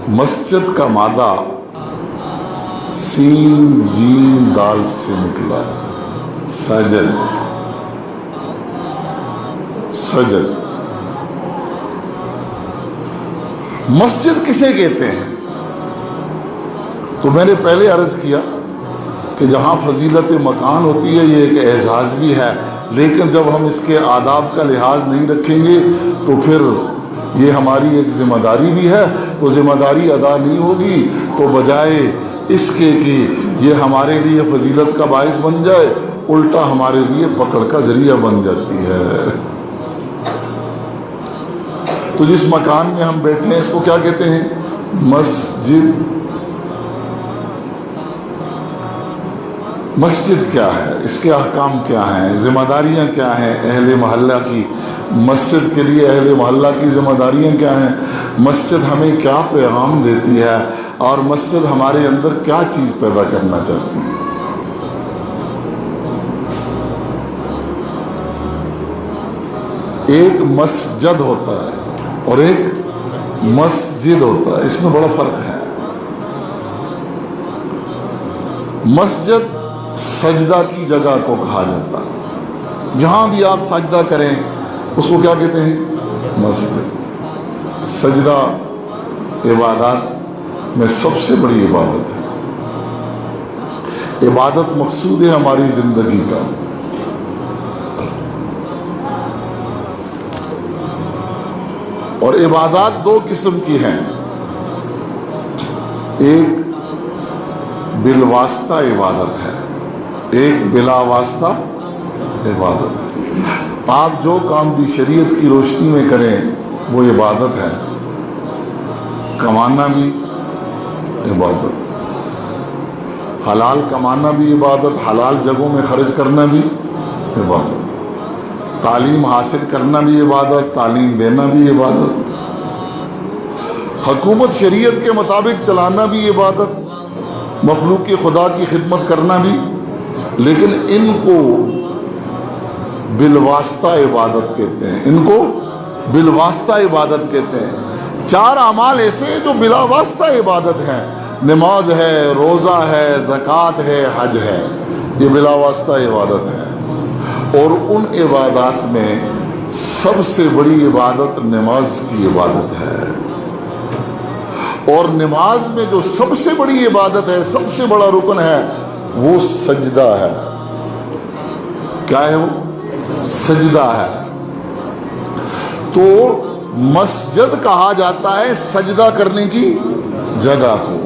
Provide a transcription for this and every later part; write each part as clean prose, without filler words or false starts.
مسجد کا مادہ سین جیم دال سے نکلا ہے، سجد۔ سجد مسجد کسے کہتے ہیں؟ تو میں نے پہلے عرض کیا کہ جہاں فضیلت مکان ہوتی ہے یہ ایک اعزاز بھی ہے، لیکن جب ہم اس کے آداب کا لحاظ نہیں رکھیں گے تو پھر یہ ہماری ایک ذمہ داری بھی ہے، تو ذمہ داری ادا نہیں ہوگی تو بجائے اس کے کہ یہ ہمارے لیے فضیلت کا باعث بن جائے، الٹا ہمارے لیے پکڑ کا ذریعہ بن جاتی ہے۔ تو جس مکان میں ہم بیٹھے ہیں اس کو کیا کہتے ہیں؟ مسجد۔ مسجد کیا ہے؟ اس کے احکام کیا ہیں؟ ذمہ داریاں کیا ہیں اہل محلہ کی؟ مسجد کے لیے اہل محلہ کی ذمہ داریاں کیا ہیں؟ مسجد ہمیں کیا پیغام دیتی ہے اور مسجد ہمارے اندر کیا چیز پیدا کرنا چاہتی ہے؟ ایک مسجد ہوتا ہے اور ایک مسجد ہوتا ہے، اس میں بڑا فرق ہے۔ مسجد سجدہ کی جگہ کو کہا جاتا ہے، جہاں بھی آپ سجدہ کریں اس کو کیا کہتے ہیں؟ مسجد۔ سجدہ عبادات میں سب سے بڑی عبادت ہے، عبادت مقصود ہے ہماری زندگی کا۔ اور عبادات دو قسم کی ہیں، ایک بالواسطہ عبادت ہے، ایک بلا واسطہ عبادت ہے۔ آپ جو کام بھی شریعت کی روشنی میں کریں وہ عبادت ہے، کمانا بھی عبادت، حلال کمانا بھی عبادت، حلال جگہوں میں خرچ کرنا بھی عبادت، تعلیم حاصل کرنا بھی عبادت، تعلیم دینا بھی عبادت، حکومت شریعت کے مطابق چلانا بھی عبادت، مخلوق خدا کی خدمت کرنا بھی، لیکن ان کو بالواسطہ عبادت کہتے ہیں، ان کو بالواسطہ عبادت کہتے ہیں۔ چار اعمال ایسے جو بلا واسطہ عبادت ہیں، نماز ہے، روزہ ہے، زکوٰۃ ہے، حج ہے، یہ بلا واسطہ عبادت ہے۔ اور ان عبادات میں سب سے بڑی عبادت نماز کی عبادت ہے، اور نماز میں جو سب سے بڑی عبادت ہے، سب سے بڑا رکن ہے، وہ سجدہ ہے۔ کیا ہے وہ؟ سجدہ ہے۔ تو مسجد کہا جاتا ہے سجدہ کرنے کی جگہ کو۔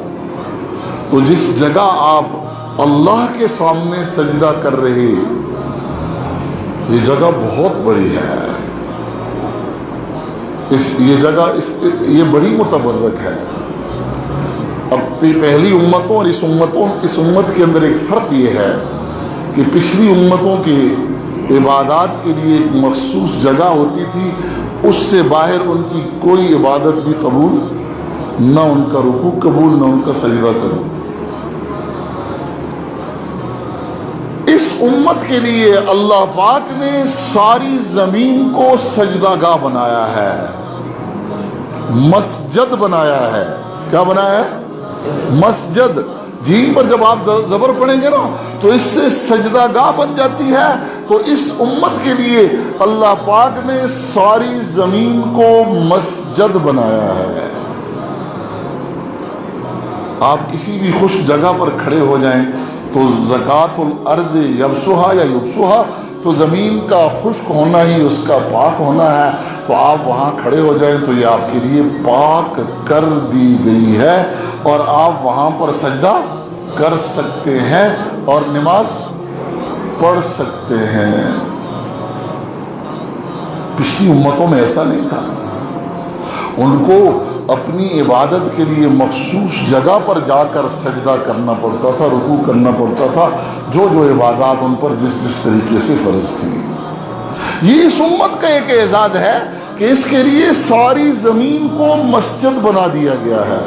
تو جس جگہ آپ اللہ کے سامنے سجدہ کر رہے، یہ جگہ بہت بڑی ہے، یہ جگہ یہ بڑی متبرک ہے۔ اب پہلی امتوں اور اس امت کے اندر ایک فرق یہ ہے کہ پچھلی امتوں کی عبادات کے لیے ایک مخصوص جگہ ہوتی تھی، اس سے باہر ان کی کوئی عبادت بھی قبول نہ، ان کا رکوع قبول نہ ان کا سجدہ قبول۔ اس امت کے لیے اللہ پاک نے ساری زمین کو سجدہ گاہ بنایا ہے، مسجد بنایا ہے۔ کیا بنایا ہے؟ مسجد۔ جیم پر جب آپ زبر پڑھیں گے نا تو اس سے سجدہ گاہ بن جاتی ہے۔ تو اس امت کے لیے اللہ پاک نے ساری زمین کو مسجد بنایا ہے۔ آپ کسی بھی خشک جگہ پر کھڑے ہو جائیں تو زکوٰۃ الارض یبسھا یا یبسھا، تو زمین کا خشک ہونا ہی اس کا پاک ہونا ہے، تو آپ وہاں کھڑے ہو جائیں تو یہ آپ کے لیے پاک کر دی گئی ہے، اور آپ وہاں پر سجدہ کر سکتے ہیں اور نماز پڑھ سکتے ہیں۔ پچھلی امتوں میں ایسا نہیں تھا، ان کو اپنی عبادت کے لیے مخصوص جگہ پر جا کر سجدہ کرنا پڑتا تھا، رکوع کرنا پڑتا تھا، جو عبادات ان پر جس طریقے سے فرض تھی۔ یہ اس امت کا ایک اعزاز ہے کہ اس کے لیے ساری زمین کو مسجد بنا دیا گیا ہے۔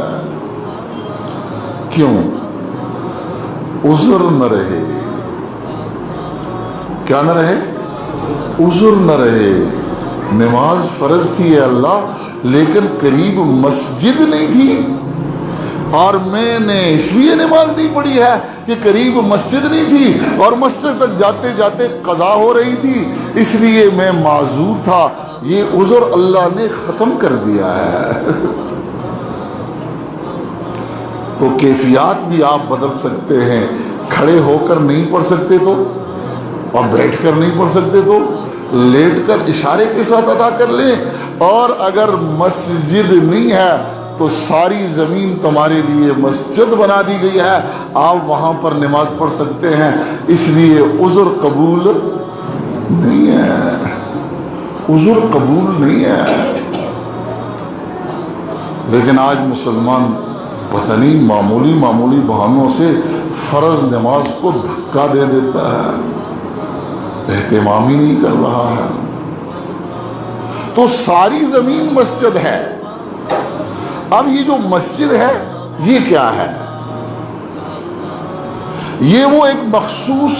کیوں؟ عذر نہ رہے، کیا نہ رہے؟ عذر نہ رہے. نماز فرض تھی اے اللہ لیکن قریب مسجد نہیں تھی، اور میں نے اس لیے نماز نہیں پڑھی ہے کہ قریب مسجد نہیں تھی اور مسجد تک جاتے جاتے قضا ہو رہی تھی، اس لیے میں معذور تھا. یہ عذر اللہ نے ختم کر دیا ہے. تو کیفیات بھی آپ بدل سکتے ہیں. کھڑے ہو کر نہیں پڑھ سکتے تو، اور بیٹھ کر نہیں پڑھ سکتے تو لیٹ کر اشارے کے ساتھ ادا کر لیں. اور اگر مسجد نہیں ہے تو ساری زمین تمہارے لیے مسجد بنا دی گئی ہے، آپ وہاں پر نماز پڑھ سکتے ہیں. اس لیے عذر قبول نہیں ہے، عذر قبول نہیں ہے. لیکن آج مسلمان پتہ نہیں معمولی معمولی بہانوں سے فرض نماز کو دھکا دے دیتا ہے، اہتمام ہی نہیں کر رہا ہے. تو ساری زمین مسجد ہے. اب یہ جو مسجد ہے یہ کیا ہے؟ یہ وہ ایک مخصوص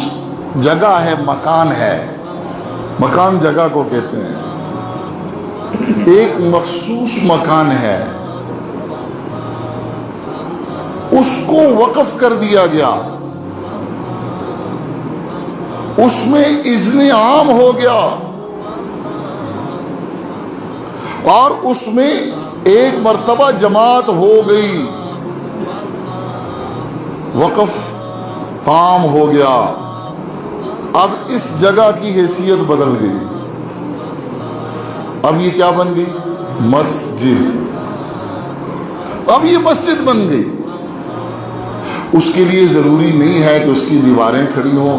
جگہ ہے، مکان ہے. مکان جگہ کو کہتے ہیں. ایک مخصوص مکان ہے، اس کو وقف کر دیا گیا، اس میں اذن عام ہو گیا، اور اس میں ایک مرتبہ جماعت ہو گئی، وقف عام ہو گیا. اب اس جگہ کی حیثیت بدل گئی. اب یہ کیا بن گئی؟ مسجد. اب یہ مسجد بن گئی. اس کے لیے ضروری نہیں ہے کہ اس کی دیواریں کھڑی ہوں،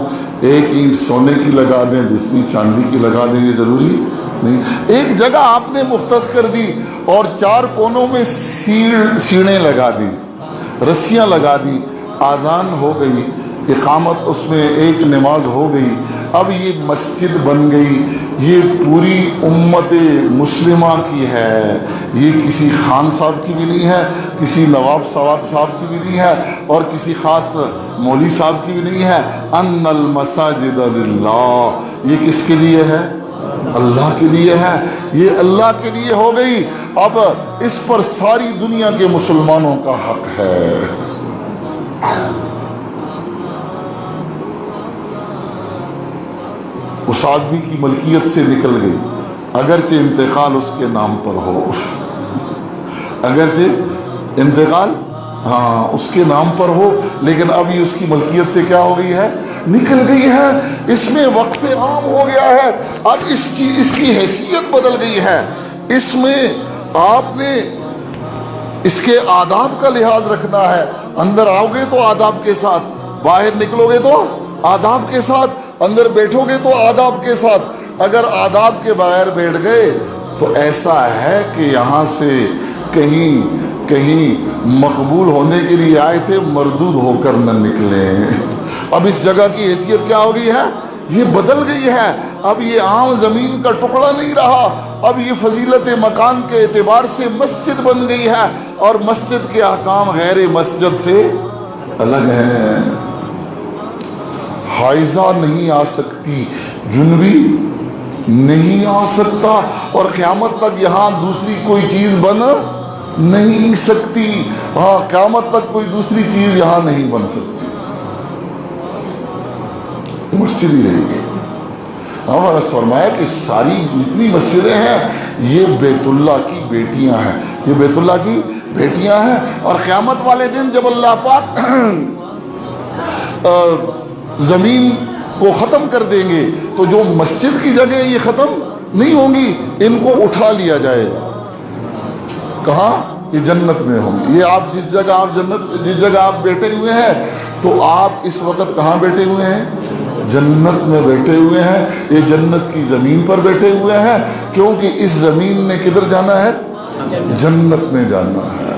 ایک اینٹ سونے کی لگا دیں، دوسری چاندی کی لگا دیں، یہ ضروری نہیں. ایک جگہ آپ نے مختص کر دی اور چار کونوں میں سیڑھیں لگا دی، رسیاں لگا دی، آذان ہو گئی، اقامت اس میں ایک نماز ہو گئی. اب یہ مسجد بن گئی. یہ پوری امت مسلمہ کی ہے، یہ کسی خان صاحب کی بھی نہیں ہے، کسی نواب صاحب کی بھی نہیں ہے، اور کسی خاص مولوی صاحب کی بھی نہیں ہے. ان المساجد للہ. یہ کس کے لیے ہے؟ اللہ کے لیے ہے. یہ اللہ کے لیے ہو گئی. اب اس پر ساری دنیا کے مسلمانوں کا حق ہے. اس آدمی کی ملکیت سے نکل گئی، اگرچہ انتقال اس کے نام پر ہو، اگرچہ انتقال اس کے نام پر ہو، لیکن اب یہ اس کی ملکیت سے کیا ہو گئی ہے؟ نکل گئی ہے. اس میں وقف عام ہو گیا ہے. اب اس کی حیثیت بدل گئی ہے. اس میں آپ نے اس کے آداب کا لحاظ رکھنا ہے. اندر آؤ گے تو آداب کے ساتھ، باہر نکلو گے تو آداب کے ساتھ، اندر بیٹھو گے تو آداب کے ساتھ. اگر آداب کے بغیر بیٹھ گئے تو ایسا ہے کہ یہاں سے کہیں مقبول ہونے کے لیے آئے تھے، مردود ہو کر نہ نکلیں. اب اس جگہ کی حیثیت کیا ہو گئی ہے؟ یہ بدل گئی ہے. اب یہ عام زمین کا ٹکڑا نہیں رہا، اب یہ فضیلت مکان کے اعتبار سے مسجد بن گئی ہے، اور مسجد کے احکام غیر مسجد سے الگ ہیں. حائضہ نہیں آ سکتی، جنبی نہیں آ سکتا، اور قیامت تک یہاں دوسری کوئی چیز بن نہیں سکتی. قیامت تک کوئی دوسری چیز یہاں نہیں بن سکتی، مسجد ہی رہے گی. ہمارا فرمایا کہ ساری جتنی مسجدیں ہیں یہ بیت اللہ کی بیٹیاں ہیں، یہ بیت اللہ کی بیٹیاں ہیں. اور قیامت والے دن جب اللہ پاک زمین کو ختم کر دیں گے تو جو مسجد کی جگہ یہ ختم نہیں ہوں گی، ان کو اٹھا لیا جائے گا. کہاں؟ یہ جنت میں ہوں گی. یہ آپ جس جگہ آپ بیٹھے ہوئے ہیں، تو آپ اس وقت کہاں بیٹھے ہوئے ہیں؟ جنت میں بیٹھے ہوئے ہیں. یہ جنت کی زمین پر بیٹھے ہوئے ہیں، کیونکہ اس زمین نے کدھر جانا ہے؟ جنت میں جانا ہے.